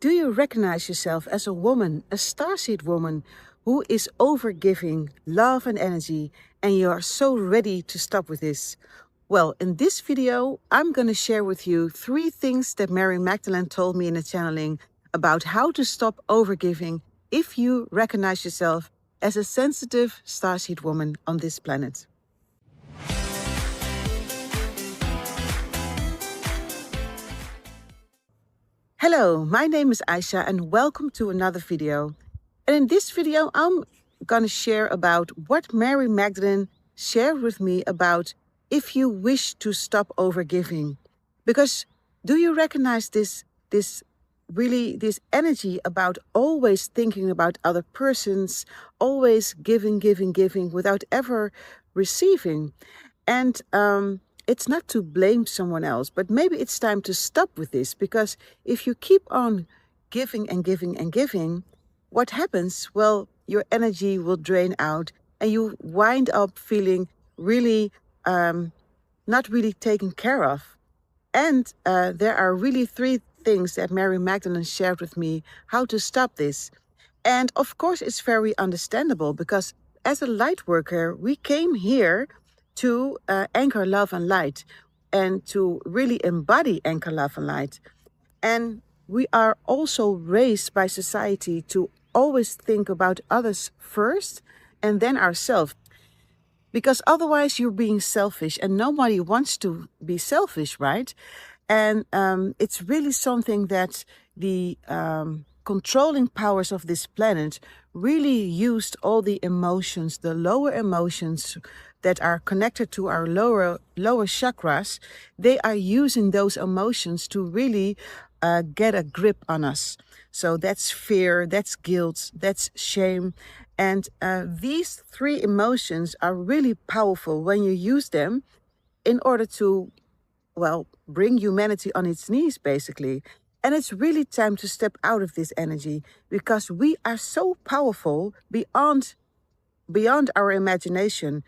Do you recognize yourself as a woman, a starseed woman, who is overgiving love and energy, and you are so ready to stop with this? Well, in this video, I'm going to share with you 3 things that Mary Magdalene told me in a channeling about how to stop overgiving if you recognize yourself as a sensitive starseed woman on this planet. Hello, my name is Aisha and welcome to another video. And in this video, I'm going to share about what Mary Magdalene shared with me about if you wish to stop overgiving. Because do you recognize this energy about always thinking about other persons, always giving without ever receiving? And it's not to blame someone else, but maybe it's time to stop with this, because if you keep on giving and giving, what happens? Well, your energy will drain out and you wind up feeling really not really taken care of. And there are really 3 things that Mary Magdalene shared with me how to stop this. And of course, it's very understandable, because as a light worker, we came here to anchor love and light, and to really embody anchor love and light. And we are also raised by society to always think about others first and then ourselves, because otherwise you're being selfish, and nobody wants to be selfish, right? And it's really something that the controlling powers of this planet really used all the emotions, the lower emotions that are connected to our lower chakras. They are using those emotions to really get a grip on us. So that's fear, that's guilt, that's shame. And these 3 emotions are really powerful when you use them in order to, well, bring humanity on its knees, basically. And it's really time to step out of this energy, because we are so powerful beyond our imagination.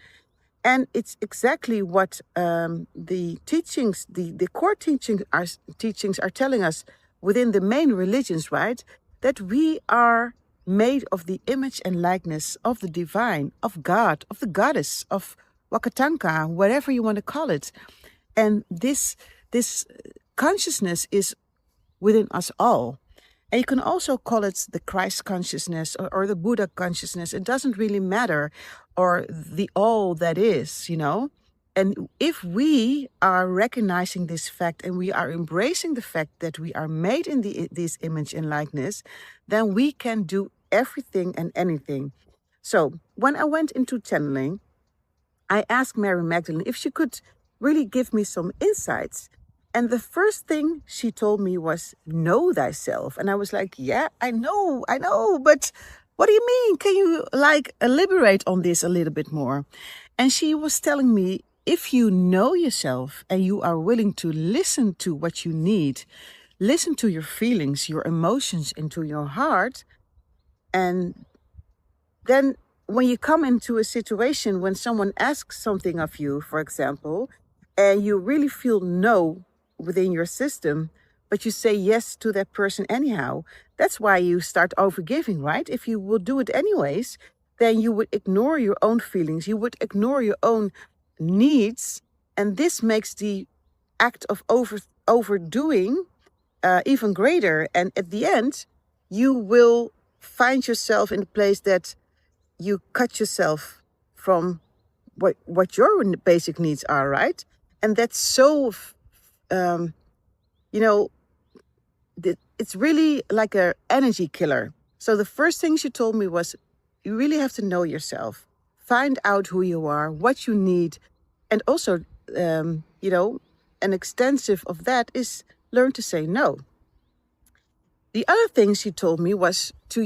And it's exactly what the teachings, the core teachings are telling us within the main religions, right? That we are made of the image and likeness of the divine, of God, of the goddess, of Wakatanka, whatever you want to call it. And this consciousness is within us all. And you can also call it the Christ consciousness or the Buddha consciousness. It doesn't really matter, or the all that is, you know. And if we are recognizing this fact and we are embracing the fact that we are made in this image and likeness, then we can do everything and anything. So when I went into channeling, I asked Mary Magdalene if she could really give me some insights. And the first thing she told me was, know thyself. And I was like, yeah, I know, but what do you mean? Can you elaborate on this a little bit more? And she was telling me, if you know yourself and you are willing to listen to what you need, listen to your feelings, your emotions, into your heart, and then when you come into a situation when someone asks something of you, for example, and you really feel no within your system, but you say yes to that person anyhow, that's why you start overgiving, right? If you will do it anyways, then you would ignore your own feelings, you would ignore your own needs, and this makes the act of overdoing even greater. And at the end, you will find yourself in a place that you cut yourself from what your basic needs are, right? And that's so it's really like an energy killer. So the first thing she told me was, you really have to know yourself, find out who you are, what you need, and also, an extensive of that is learn to say no. The other thing she told me was to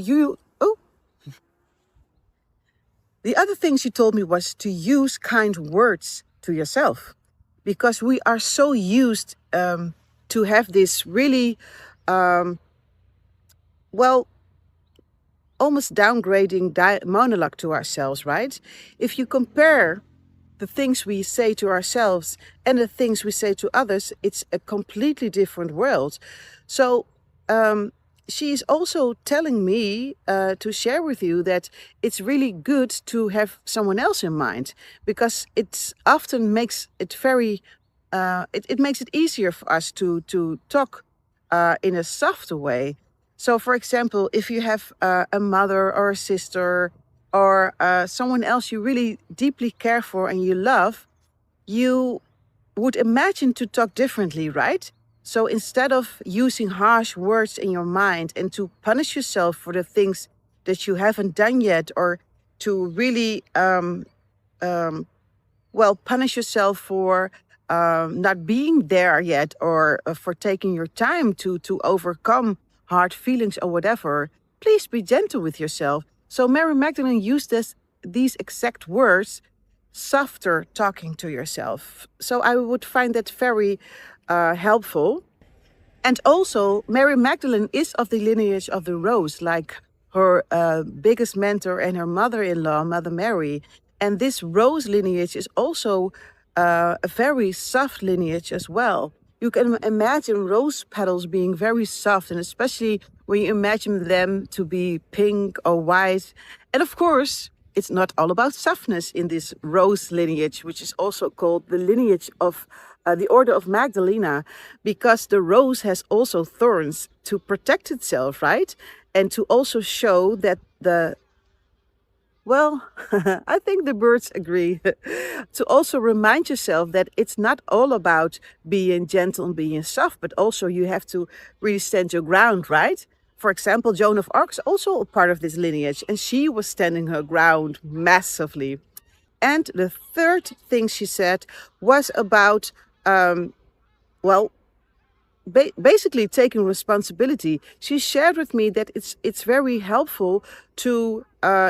use kind words to yourself, because we are so used to have this really, almost downgrading monologue to ourselves, right? If you compare the things we say to ourselves and the things we say to others, it's a completely different world. So she's also telling me to share with you that it's really good to have someone else in mind, because it often makes it very it makes it easier for us to talk in a softer way. So, for example, if you have a mother or a sister or someone else you really deeply care for and you love, you would imagine to talk differently, right? So instead of using harsh words in your mind and to punish yourself for the things that you haven't done yet, or to really um, punish yourself for not being there yet, or for taking your time to overcome hard feelings or whatever, please be gentle with yourself. So Mary Magdalene used these exact words: softer talking to yourself. So I would find that very helpful. And also, Mary Magdalene is of the lineage of the rose, like her biggest mentor and her mother in law, Mother Mary. And this rose lineage is also a very soft lineage as well. You can imagine rose petals being very soft, and especially when you imagine them to be pink or white. And of course, it's not all about softness in this rose lineage, which is also called the lineage of the Order of Magdalena, because the rose has also thorns to protect itself, right? And to also show that I think the birds agree. To also remind yourself that it's not all about being gentle and being soft, but also you have to really stand your ground, right? For example, Joan of Arc is also a part of this lineage, and she was standing her ground massively. And the third thing she said was about, um, well, basically taking responsibility. She shared with me that it's very helpful to,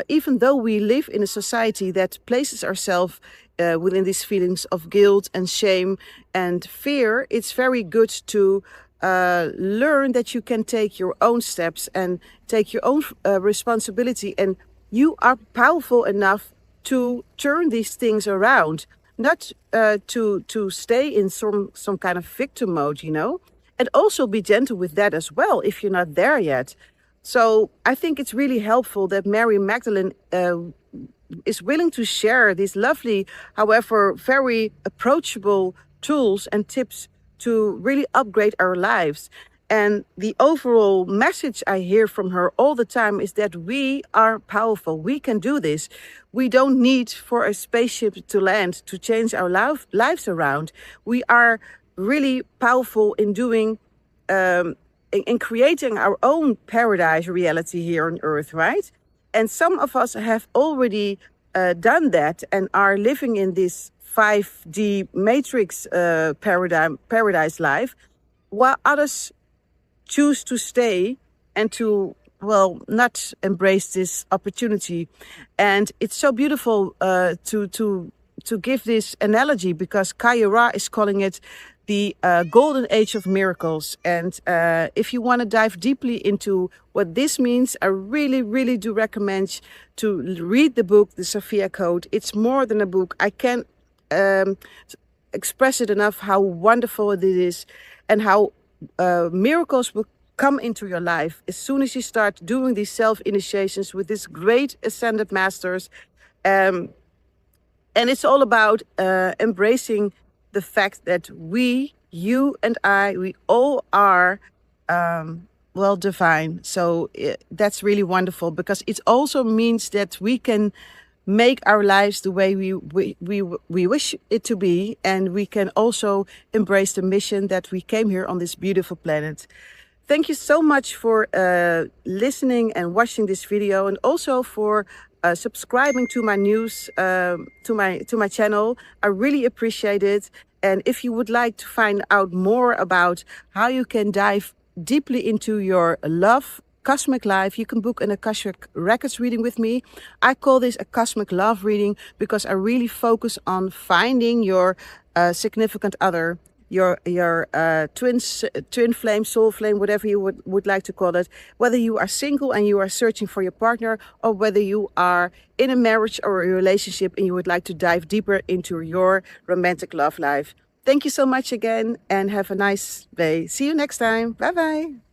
even though we live in a society that places ourselves within these feelings of guilt and shame and fear, it's very good to learn that you can take your own steps and take your own responsibility, and you are powerful enough to turn these things around, not to stay in some kind of victim mode, you know. And also be gentle with that as well if you're not there yet. So I think it's really helpful that Mary Magdalene is willing to share these lovely, however, very approachable tools and tips to really upgrade our lives. And the overall message I hear from her all the time is that we are powerful. We can do this. We don't need for a spaceship to land to change our lives around. We are really powerful in doing, in creating our own paradise reality here on Earth, right? And some of us have already done that and are living in this 5D matrix paradise life, while others choose to stay and to, not embrace this opportunity. And it's so beautiful to give this analogy, because Kaya is calling it the golden age of miracles. And if you want to dive deeply into what this means, I really, really do recommend to read the book, The Sophia Code. It's more than a book. I can't express it enough how wonderful it is, and how miracles will come into your life as soon as you start doing these self-initiations with these great ascended masters. And it's all about embracing the fact that we, you and I, we all are, divine. So that's really wonderful, because it also means that we can make our lives the way we wish it to be. And we can also embrace the mission that we came here on this beautiful planet. Thank you so much for listening and watching this video, and also for subscribing to my news, to my channel. I really appreciate it. And if you would like to find out more about how you can dive deeply into your love cosmic life, you can book an Akashic Records reading with me. I call this a cosmic love reading because I really focus on finding your significant other, your twin flame, soul flame, whatever you would like to call it. Whether you are single and you are searching for your partner, or whether you are in a marriage or a relationship and you would like to dive deeper into your romantic love life. Thank you so much again, and have a nice day. See you next time. Bye bye.